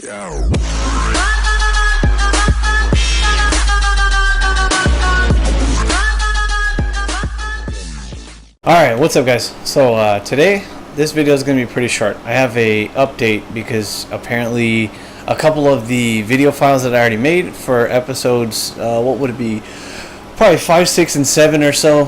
Alright, what's up guys? So today this video is going to be pretty short. I have a update because apparently a couple of the video files that I already made for episodes, what would it be? Probably 5, 6, and 7 or so.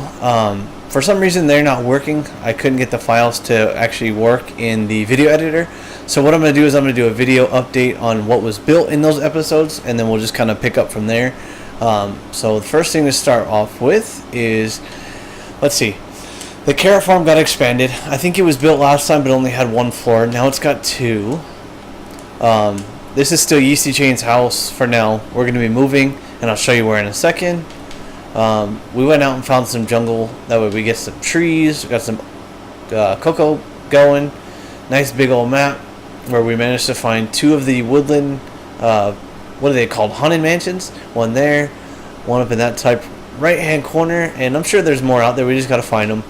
For some reason they're not working. I couldn't get the files to actually work in the video editor. So what I'm going to do is I'm going to do a video update on what was built in those episodes, and then we'll just kind of pick up from there. So the first thing to start off with is, let's see. The carrot farm got expanded. I think it was built last time but only had 1 floor. Now it's got 2. This is still Yeastychain's house for now. We're going to be moving, and I'll show you where in a second. We went out and found some jungle. That way we get some trees. We got some cocoa going. Nice big old map where we managed to find 2 of the woodland, what are they called? Haunted mansions. 1 there, 1 up in that type right hand corner. And I'm sure there's more out there. We just got to find them.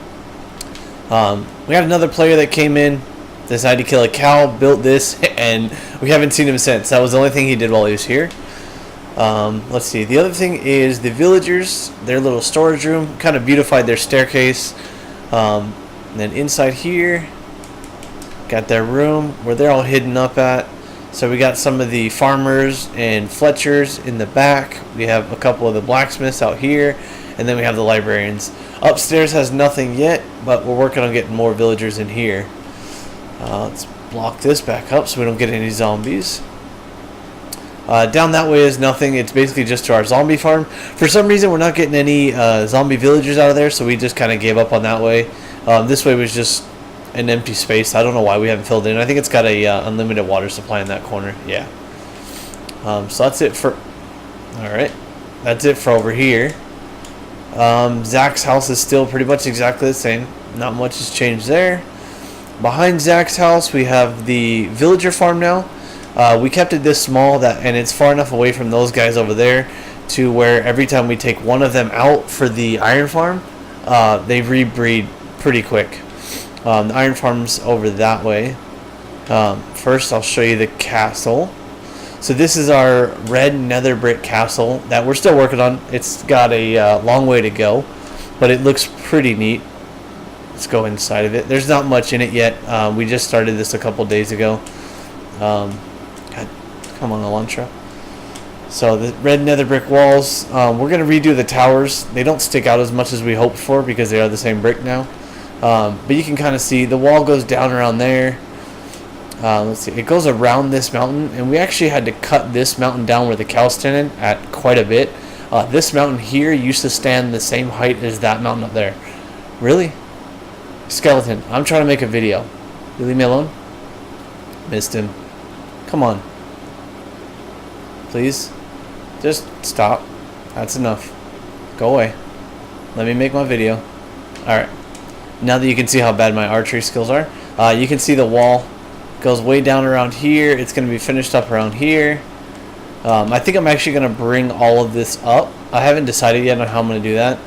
We had another player that came in, decided to kill a cow, built this, and we haven't seen him since. That was the only thing he did while he was here. Let's see. The other thing is the villagers, their little storage room, kind of beautified their staircase. And then inside here, got their room where they're all hidden up at. So we got some of the farmers and Fletchers in the back. We have a couple of the blacksmiths out here. And then we have the librarians. Upstairs has nothing yet, but we're working on getting more villagers in here. Let's block this back up so we don't get any zombies. Down that way is nothing. It's basically just to our zombie farm. For some reason, we're not getting any zombie villagers out of there, so we just kind of gave up on that way. This way was just an empty space. I don't know why we haven't filled it in. I think it's got a unlimited water supply in that corner. Yeah. So that's it for... Alright. That's it for over here. Zach's house is still pretty much exactly the same. Not much has changed there. Behind Zach's house we have the villager farm now. We kept it this small and it's far enough away from those guys over there to where every time we take one of them out for the iron farm, they rebreed pretty quick. The iron farm's over that way. First I'll show you the castle. So this is our red nether brick castle that we're still working on. It's got a long way to go, but it looks pretty neat. Let's go inside of it. There's not much in it yet. We just started this a couple days ago. God, come on, Elantra. So the red nether brick walls. We're going to redo the towers. They don't stick out as much as we hoped for because they are the same brick now. But you can kind of see the wall goes down around there. Let's see, it goes around this mountain, and we actually had to cut this mountain down where the cow's standing at quite a bit. This mountain here used to stand the same height as that mountain up there. Really? Skeleton, I'm trying to make a video. You leave me alone? Missed him. Come on. Please? Just stop. That's enough. Go away. Let me make my video. Alright. Now that you can see how bad my archery skills are, you can see the wall goes way down around here. It's going to be finished up around here. I think I'm actually going to bring all of this up. I haven't decided yet on how I'm going to do that.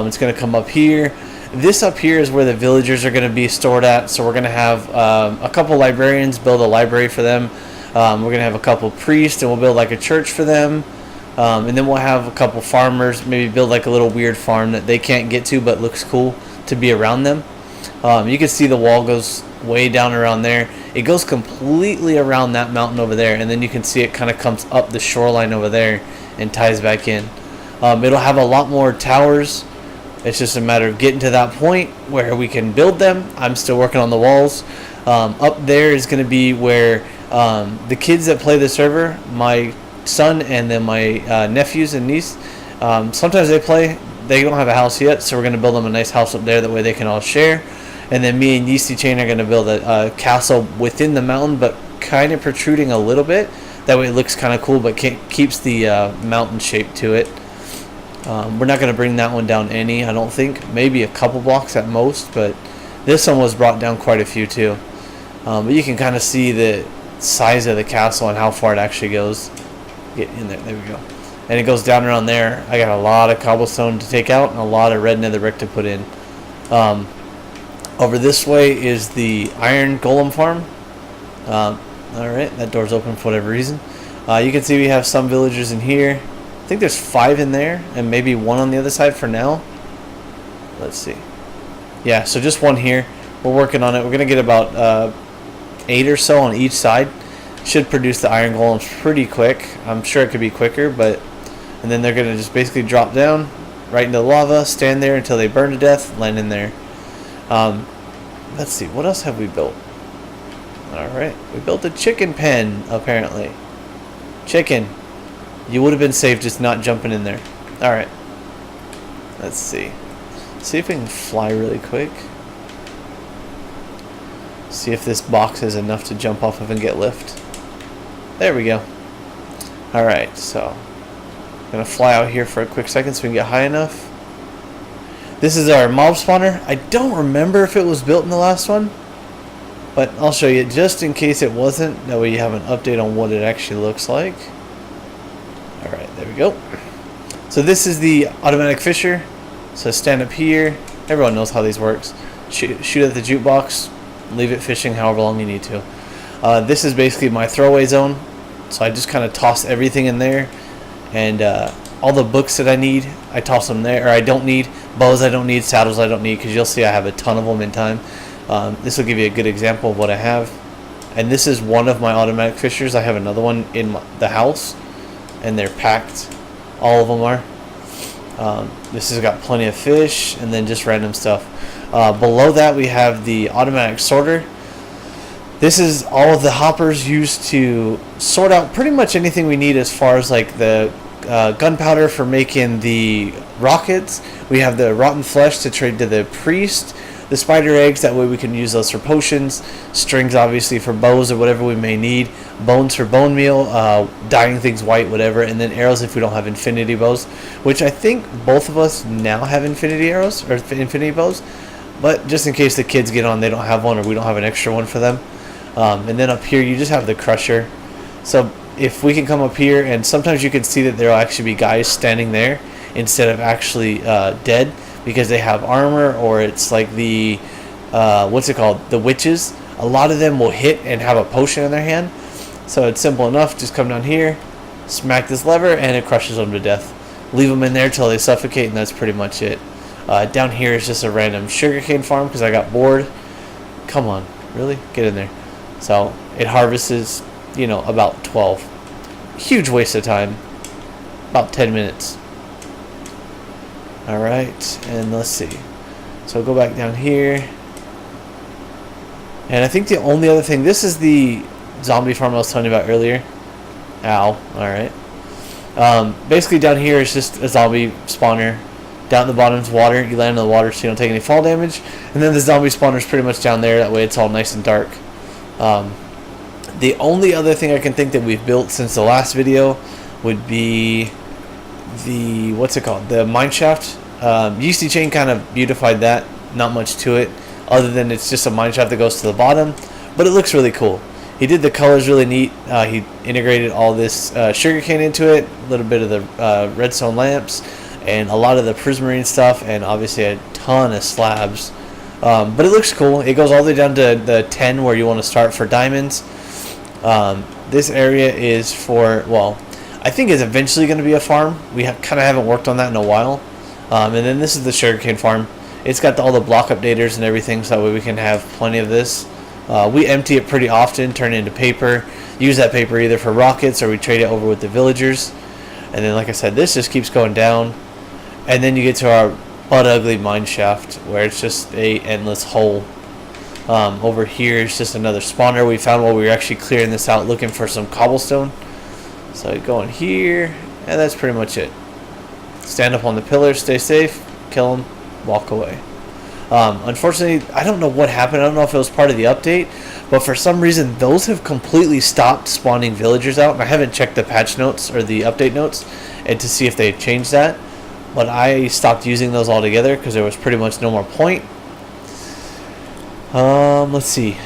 It's going to come up here. This up here is where the villagers are going to be stored at. So we're going to have a couple librarians build a library for them. We're going to have a couple priests, and we'll build like a church for them. And then we'll have a couple farmers, maybe build like a little weird farm that they can't get to but looks cool to be around them. You can see the wall goes way down around there. It goes completely around that mountain over there, and then you can see it kind of comes up the shoreline over there and ties back in. It'll have a lot more towers. It's just a matter of getting to that point where we can build them. I'm still working on the walls. Up there is going to be where the kids that play the server, my son and then my nephews and niece, sometimes they play. They don't have a house yet, so we're going to build them a nice house up there. That way they can all share. And then me and Yeastychain are going to build a castle within the mountain, but kind of protruding a little bit. That way it looks kind of cool, but keeps the mountain shape to it. We're not going to bring that one down any, I don't think. Maybe a couple blocks at most, but this one was brought down quite a few too. But you can kind of see the size of the castle and how far it actually goes. Get in there. There we go. And it goes down around there. I got a lot of cobblestone to take out and a lot of red nether brick to put in. Over this way is the iron golem farm. Alright, that door's open for whatever reason. You can see we have some villagers in here. I think there's 5 in there, and maybe 1 on the other side for now. Let's see. Yeah, so just 1 here. We're working on it. We're going to get about 8 or so on each side. Should produce the iron golems pretty quick. I'm sure it could be quicker, but... And then they're going to just basically drop down right into the lava, stand there until they burn to death, land in there. Let's see, what else have we built? Alright, we built a chicken pen, apparently. Chicken. You would have been safe just not jumping in there. Alright. Let's see. See if we can fly really quick. See if this box is enough to jump off of and get lift. There we go. Alright, so I'm gonna fly out here for a quick second so we can get high enough. This is our mob spawner. I don't remember if it was built in the last one, but I'll show you just in case it wasn't. That way you have an update on what it actually looks like. Alright, there we go. So this is the automatic fisher. So stand up here. Everyone knows how these works. Shoot at the jukebox. Leave it fishing however long you need to. This is basically my throwaway zone. So I just kind of toss everything in there. And all the books that I need, I toss them there. Or I don't need. Bows I don't need. Saddles I don't need. Because you'll see I have a ton of them in time. This will give you a good example of what I have. And this is one of my automatic fishers. I have another one in the house. And they're packed. All of them are. This has got plenty of fish. And then just random stuff. Below that we have the automatic sorter. This is all of the hoppers used to sort out pretty much anything we need as far as like the gunpowder for making the rockets. We have the rotten flesh to trade to the priest. The spider eggs, that way we can use those for potions. Strings obviously for bows or whatever we may need. Bones for bone meal. Dyeing things white, whatever. And then arrows if we don't have infinity bows. Which I think both of us now have infinity arrows or infinity bows. But just in case the kids get on, they don't have one or we don't have an extra one for them. And then up here you just have the crusher. So if we can come up here, and sometimes you can see that there will actually be guys standing there instead of actually dead. Because they have armor, or it's like the what's it called, the witches. A lot of them will hit and have a potion in their hand, so it's simple enough. Just come down here, smack this lever, and it crushes them to death. Leave them in there till they suffocate, and that's pretty much it. Down here is just a random sugarcane farm because I got bored. Come on, really? Get in there. So it harvests, you know, about 12. Huge waste of time. About 10 minutes. Alright, and let's see. So go back down here. And I think the only other thing, this is the zombie farm I was telling you about earlier. Ow, alright. Basically down here is just a zombie spawner. Down at the bottom is water. You land in the water so you don't take any fall damage. And then the zombie spawner is pretty much down there. That way it's all nice and dark. The only other thing I can think that we've built since the last video would be the, what's it called, the mine shaft. Yeastychain kind of beautified that. Not much to it other than it's just a mine shaft that goes to the bottom, but it looks really cool. He did the colors really neat. He integrated all this sugarcane into it, a little bit of the redstone lamps, and a lot of the prismarine stuff, and obviously a ton of slabs. But it looks cool. It goes all the way down to the 10 where you want to start for diamonds. This area is for, well, I think it's eventually going to be a farm. We kind of haven't worked on that in a while. And then this is the sugarcane farm. It's got all the block updaters and everything, so that way we can have plenty of this. We empty it pretty often, turn it into paper. Use that paper either for rockets or we trade it over with the villagers. And then, like I said, this just keeps going down. And then you get to our butt ugly mine shaft where it's just a endless hole. Over here is just another spawner we found while we were actually clearing this out looking for some cobblestone. So you go in here, and that's pretty much it. Stand up on the pillars, stay safe, kill them, walk away. Unfortunately, I don't know what happened. I don't know if it was part of the update, but for some reason those have completely stopped spawning villagers out. And I haven't checked the patch notes or the update notes and to see if they changed that. But I stopped using those altogether because there was pretty much no more point. Let's see.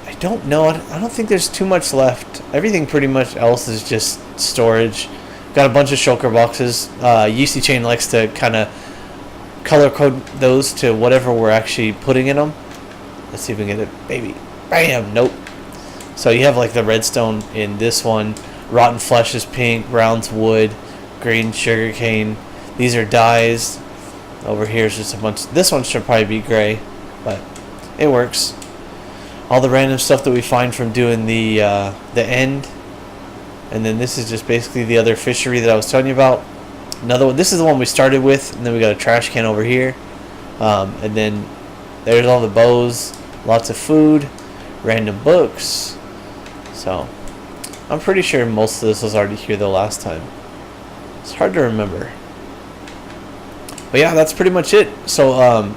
I don't know. I don't think there's too much left. Everything pretty much else is just storage. Got a bunch of shulker boxes. Yeastychain likes to kind of color code those to whatever we're actually putting in them. Let's see if we can get it. Baby. Bam. Nope. So you have like the redstone in this one. Rotten flesh is pink, brown's wood, green sugarcane. These are dyes. Over here is just a bunch. This one should probably be gray, but it works. All the random stuff that we find from doing the end. And then this is just basically the other fishery that I was telling you about. Another one. This is the one we started with, and then we got a trash can over here. And then there's all the bows, lots of food, random books. So I'm pretty sure most of this was already here the last time. It's hard to remember. But yeah, that's pretty much it. So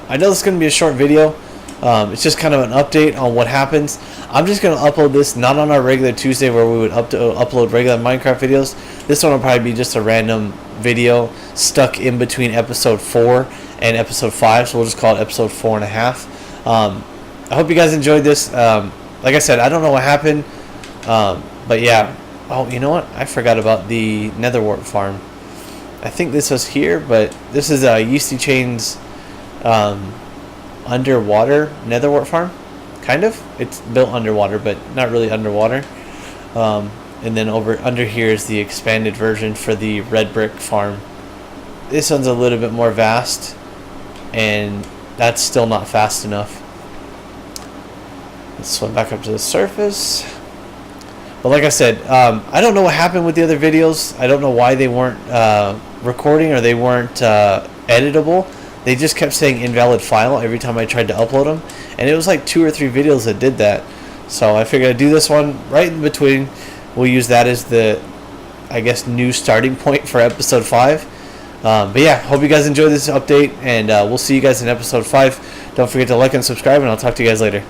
I know this is going to be a short video. It's just kind of an update on what happens. I'm just going to upload this not on our regular Tuesday where we would upload regular Minecraft videos. This one will probably be just a random video stuck in between episode 4 and episode 5. So we'll just call it episode 4.5. I hope you guys enjoyed this. Like I said, I don't know what happened. But yeah. Oh, you know what? I forgot about the netherwort farm. I think this was here, but this is Yeastychain's underwater netherwort farm. Kind of. It's built underwater, but not really underwater. And then under here is the expanded version for the red brick farm. This one's a little bit more vast, and that's still not fast enough. Let's swim back up to the surface. But like I said, I don't know what happened with the other videos. I don't know why they weren't recording or they weren't editable. They just kept saying invalid file every time I tried to upload them. And it was like 2 or 3 videos that did that. So I figured I'd do this one right in between. We'll use that as the, I guess, new starting point for episode 5. But yeah, hope you guys enjoyed this update. And we'll see you guys in episode 5. Don't forget to like and subscribe, and I'll talk to you guys later.